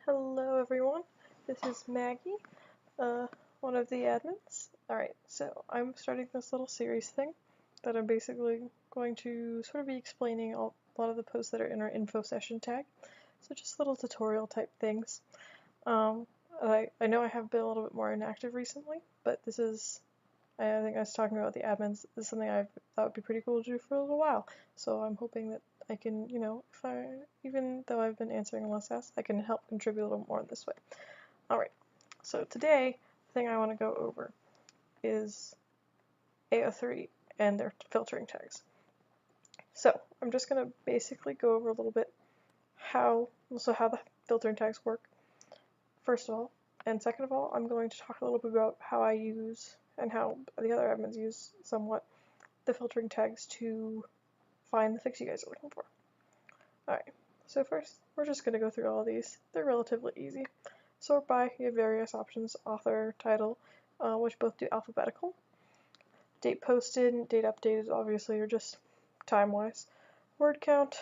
Hello everyone, this is Maggie, one of the admins. Alright, so I'm starting this little series thing that I'm basically going to sort of be explaining a lot of the posts that are in our info session tag. So just little tutorial type things. I know I have been a little bit more inactive recently, but this is, I think I was talking about the admins, this is something I thought would be pretty cool to do for a little while. So I'm hoping that I can, even though I've been answering less asks, I can help contribute a little more in this way. Alright, so today, the thing I want to go over is AO3 and their filtering tags. So, I'm just going to basically go over a little bit how the filtering tags work, first of all, and second of all, I'm going to talk a little bit about how I use, and how the other admins use somewhat, the filtering tags to find the fix you guys are looking for. Alright, so first, we're just going to go through all of these. They're relatively easy. Sort by, you have various options, author, title, which both do alphabetical. Date posted, date updated, obviously, are just time-wise. Word count,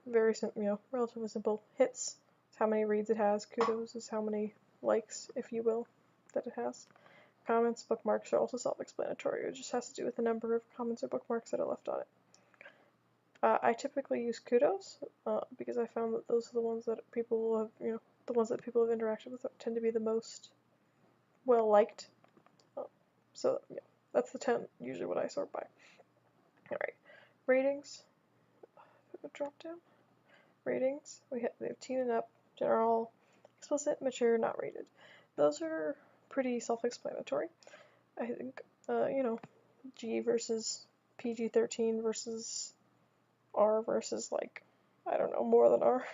very simple, relatively simple. Hits, is how many reads it has. Kudos is how many likes, if you will, that it has. Comments, bookmarks are also self-explanatory. It just has to do with the number of comments or bookmarks that are left on it. I typically use kudos because I found that those are the ones that people have, the ones that people have interacted with tend to be the most well liked. So yeah, that's the 10 usually what I sort by. Alright, ratings. Drop down. Ratings. We have teen and up, general, explicit, mature, not rated. Those are pretty self-explanatory. I think, G versus PG-13 versus R versus, like, I don't know, more than R.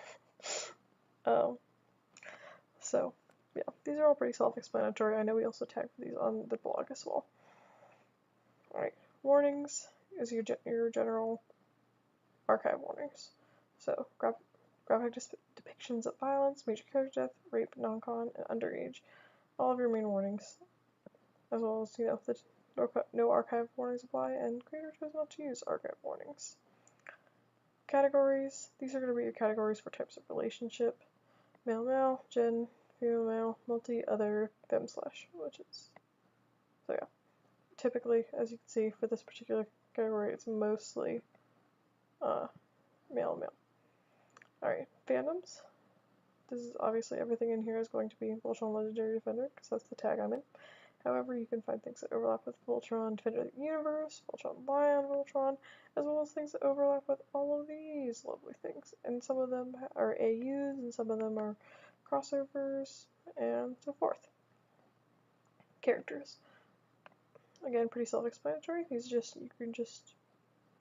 So, yeah, these are all pretty self-explanatory. I know we also tag these on the blog as well. Alright, warnings is your general archive warnings. So, graphic depictions of violence, major character death, rape, non-con, and underage. All of your main warnings. As well as, the no archive warnings apply, and creator chose not to use archive warnings. Categories. These are going to be your categories for types of relationship. Male-male, gen, female-male, multi, other, fem/, witches. So yeah. Typically, as you can see, for this particular category, it's mostly male-male. Alright, fandoms. This is obviously everything in here is going to be Voltron Legendary Defender, because that's the tag I'm in. However, you can find things that overlap with Voltron Defender of the Universe, Voltron Lion Voltron, as well as things that overlap with all of these lovely things. And some of them are AUs, and some of them are crossovers, and so forth. Characters. Again, pretty self-explanatory. You can just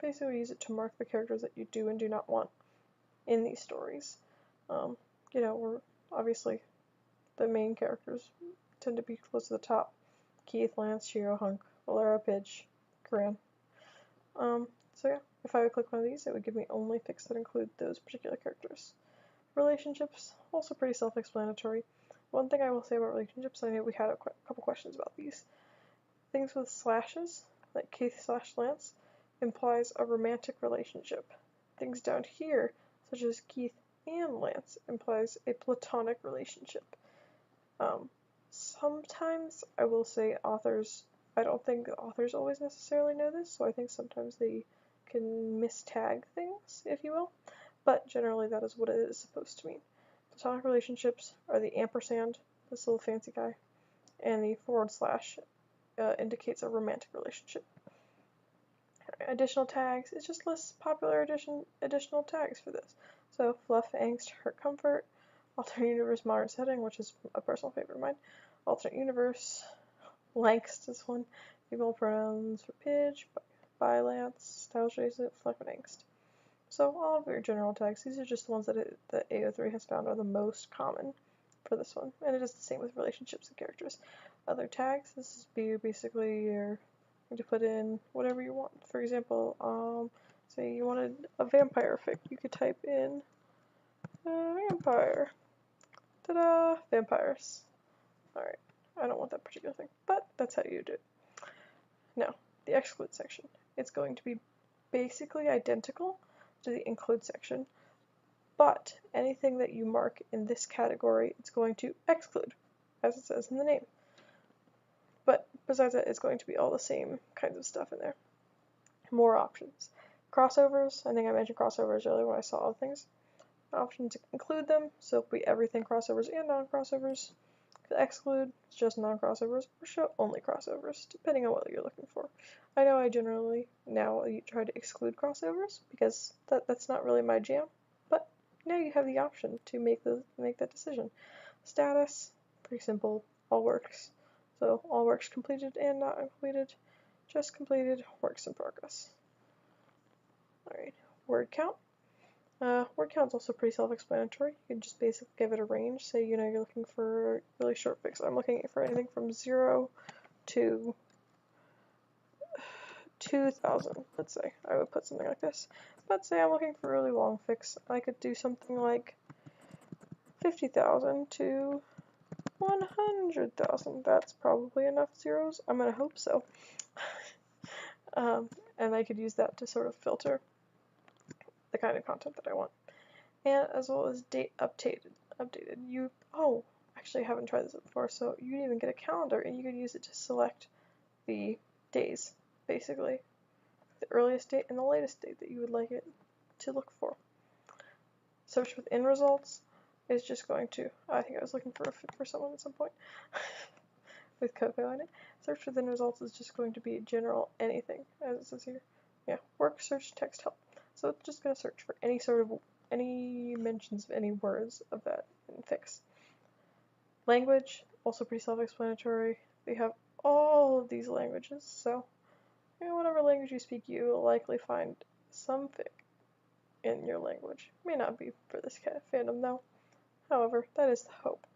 basically use it to mark the characters that you do and do not want in these stories. We're obviously the main characters tend to be close to the top. Keith, Lance, Shiro, Hunk, Valera, Pidge, Coran. So yeah, if I would click one of these, it would give me only fics that include those particular characters. Relationships, also pretty self-explanatory. One thing I will say about relationships, I know we had a couple questions about these. Things with slashes, like Keith/Lance, implies a romantic relationship. Things down here, such as Keith and Lance, implies a platonic relationship. Sometimes I will say authors, I don't think authors always necessarily know this, so I think sometimes they can mistag things, if you will, but generally that is what it is supposed to mean. Platonic relationships are the ampersand, this little fancy guy, and the / indicates a romantic relationship. Additional tags, it just lists popular additional tags for this. So, fluff, angst, hurt, comfort, alternate universe, modern setting, which is a personal favorite of mine, alternate universe, Langst is one, female pronouns for Pidge, bi Lance, style choices, fluff, and angst. So, all of your general tags, these are just the ones that AO3 has found are the most common for this one, and it is the same with relationships and characters. Other tags, this is basically your to put in whatever you want. For example, say you wanted a vampire fic, you could type in vampire. Ta-da! Vampires. Alright, I don't want that particular thing, but that's how you do it. Now, the exclude section. It's going to be basically identical to the include section, but anything that you mark in this category, it's going to exclude, as it says in the name. But besides that, it's going to be all the same kinds of stuff in there. More options. Crossovers, I think I mentioned crossovers earlier when I saw all things. Option to include them, so it'll be everything crossovers and non-crossovers. Exclude, it's just non-crossovers, or show only crossovers, depending on what you're looking for. I know I generally now try to exclude crossovers, because that's not really my jam, but now you have the option to make that decision. Status, pretty simple, all works. So all works completed and not completed, just completed, works in progress. Alright, word count. Word count is also pretty self-explanatory. You can just basically give it a range. Say, you're looking for really short fix. I'm looking for anything from 0 to 2,000, let's say. I would put something like this. Let's say I'm looking for a really long fix. I could do something like 50,000 to 100,000. That's probably enough zeros. I'm going to hope so. And I could use that to sort of filter the kind of content that I want. And as well as date updated. Actually I haven't tried this before, so you can even get a calendar and you could use it to select the days, basically. The earliest date and the latest date that you would like it to look for. Search within results is just going to, I think I was looking for a fit for someone at some point with Coco in it. Search within results is just going to be general anything, as it says here. Yeah, work, search, text, help. So it's just going to search for any mentions of any words of that fix. Language, also pretty self-explanatory. We have all of these languages, so whatever language you speak, you will likely find some fic in your language. May not be for this kind of fandom though. However, that is the hope.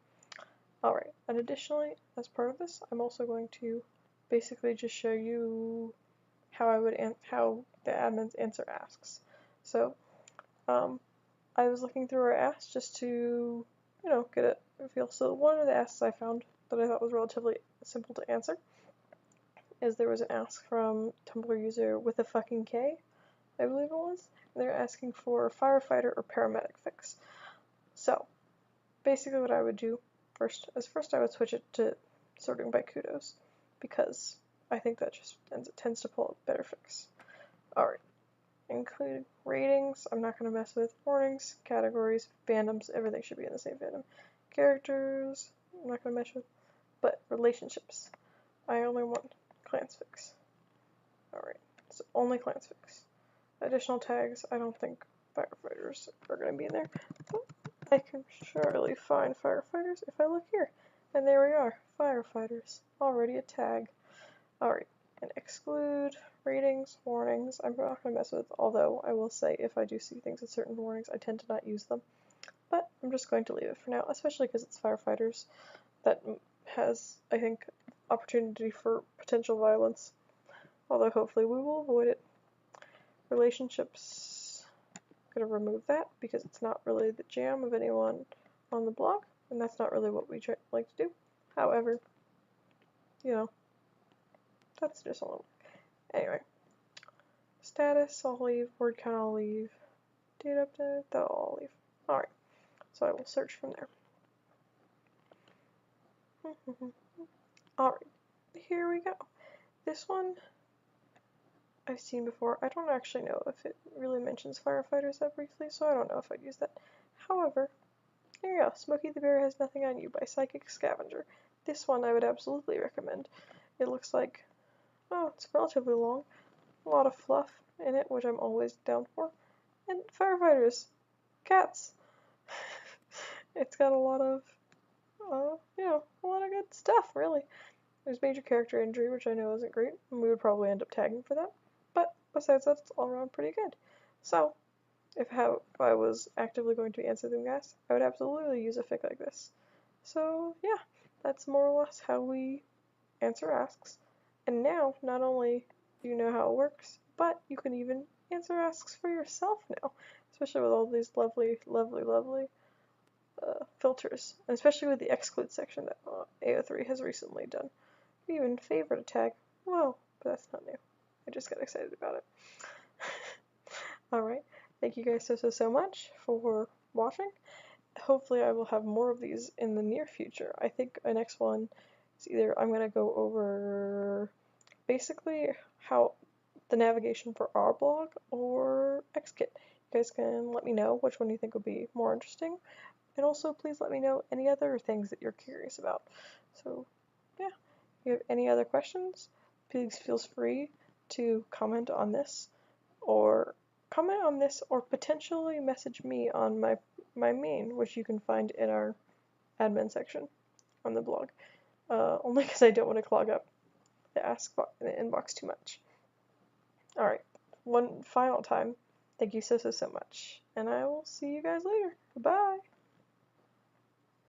Alright, and additionally, as part of this, I'm also going to basically just show you how the admins answer asks. So, I was looking through our asks just to, get a feel. So one of the asks I found that I thought was relatively simple to answer is there was an ask from Tumblr user with a fucking K, I believe it was. And they're asking for firefighter or paramedic fix. So, basically what I would do first I would switch it to sorting by kudos, because I think that just tends to pull a better fix. Alright. Include ratings, I'm not going to mess with. Warnings, categories, fandoms, everything should be in the same fandom. Characters, I'm not going to mess with. But relationships, I only want clans fix. Alright, so only clans fix. Additional tags, I don't think firefighters are going to be in there. But I can surely find firefighters if I look here. And there we are, firefighters, already a tag. Alright, and exclude ratings, warnings, I'm not going to mess with, although I will say if I do see things with certain warnings, I tend to not use them. But I'm just going to leave it for now, especially because it's firefighters. That has, I think, opportunity for potential violence, although hopefully we will avoid it. Relationships, I'm going to remove that because it's not really the jam of anyone on the blog, and that's not really what we like to do. However, that's just a little. Anyway, status I'll leave, word count I'll leave, date update, that'll all leave. Alright, so I will search from there. Alright, here we go. This one I've seen before. I don't actually know if it really mentions firefighters that briefly, so I don't know if I'd use that. However, here you go. Smokey the Bear Has Nothing on You by Psychic Scavenger. This one I would absolutely recommend. It looks like, it's relatively long. A lot of fluff in it, which I'm always down for. And firefighters. Cats. It's got a lot of, a lot of good stuff, really. There's major character injury, which I know isn't great, and we would probably end up tagging for that. But besides that, it's all around pretty good. So, if I was actively going to answer them guys, I would absolutely use a fic like this. So, yeah, that's more or less how we answer asks. And now, not only do you know how it works, but you can even answer asks for yourself now, especially with all these lovely, lovely, lovely filters, and especially with the exclude section that AO3 has recently done. You even favorite a tag. Whoa, but that's not new. I just got excited about it. Alright, thank you guys so much for watching. Hopefully I will have more of these in the near future. I think my next one is either I'm going to go over basically how the navigation for our blog or XKit. You guys can let me know which one you think would be more interesting. And also please let me know any other things that you're curious about. So yeah, if you have any other questions, please feel free to comment on this or potentially message me on my main, which you can find in our admin section on the blog. Only because I don't want to clog up the inbox too much. Alright, one final time, thank you so much, and I will see you guys later. Bye!